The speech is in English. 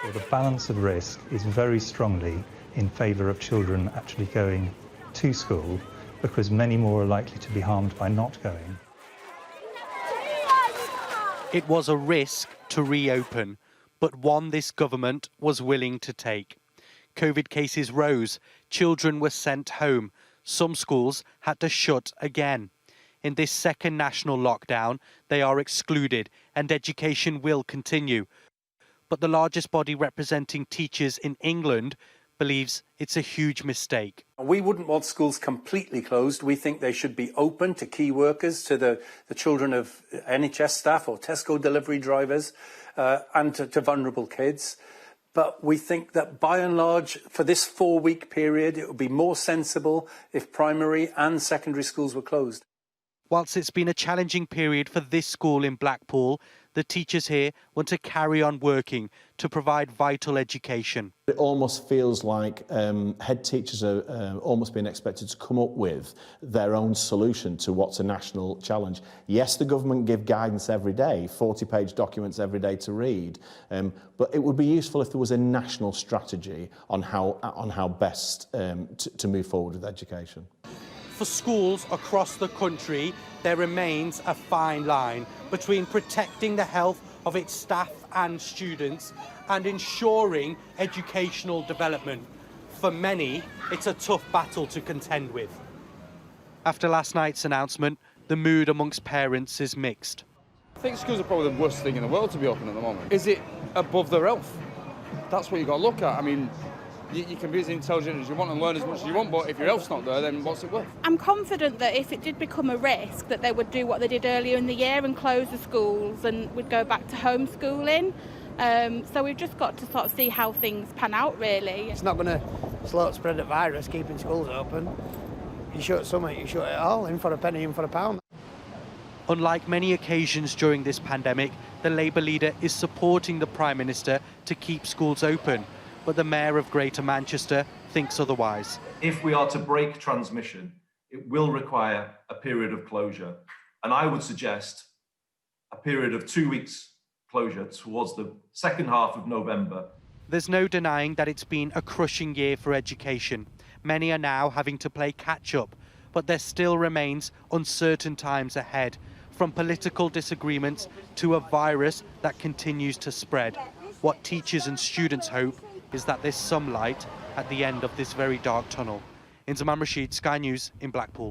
Well, the balance of risk is very strongly in favour of children actually going to school, because many more are likely to be harmed by not going. It was a risk to reopen, but one this government was willing to take. COVID cases rose, children were sent home, some schools had to shut again. In this second national lockdown, they are excluded and education will continue. But the largest body representing teachers in England believes it's a huge mistake. We wouldn't want schools completely closed. We think they should be open to key workers, to the children of NHS staff or Tesco delivery drivers, and to vulnerable kids. But we think that by and large, for this 4-week period, it would be more sensible if primary and secondary schools were closed. Whilst it's been a challenging period for this school in Blackpool, the teachers here want to carry on working to provide vital education. It almost feels like head teachers are almost being expected to come up with their own solution to what's a national challenge. Yes, the government give guidance every day, 40-page documents every day to read, but it would be useful if there was a national strategy on how best to move forward with education. For schools across the country, there remains a fine line between protecting the health of its staff and students and ensuring educational development. For many, it's a tough battle to contend with. After last night's announcement, the mood amongst parents is mixed. I think schools are probably the worst thing in the world to be open at the moment. Is it above their health? That's what you've got to look at. I mean, you can be as intelligent as you want and learn as much as you want, but if your health's not there, then what's it worth? I'm confident that if it did become a risk, that they would do what they did earlier in the year and close the schools and would go back to homeschooling. So we've just got to sort of see how things pan out, really. It's not going to slow the spread of virus, keeping schools open. You shut something, you shut it all, in for a penny, in for a pound. Unlike many occasions during this pandemic, the Labour leader is supporting the Prime Minister to keep schools open. But the Mayor of Greater Manchester thinks otherwise. If we are to break transmission, it will require a period of closure. And I would suggest a period of 2 weeks closure towards the second half of November. There's no denying that it's been a crushing year for education. Many are now having to play catch-up, but there still remains uncertain times ahead, from political disagreements to a virus that continues to spread. What teachers and students hope is that there's some light at the end of this very dark tunnel. Inzamam Rashid, Sky News in Blackpool.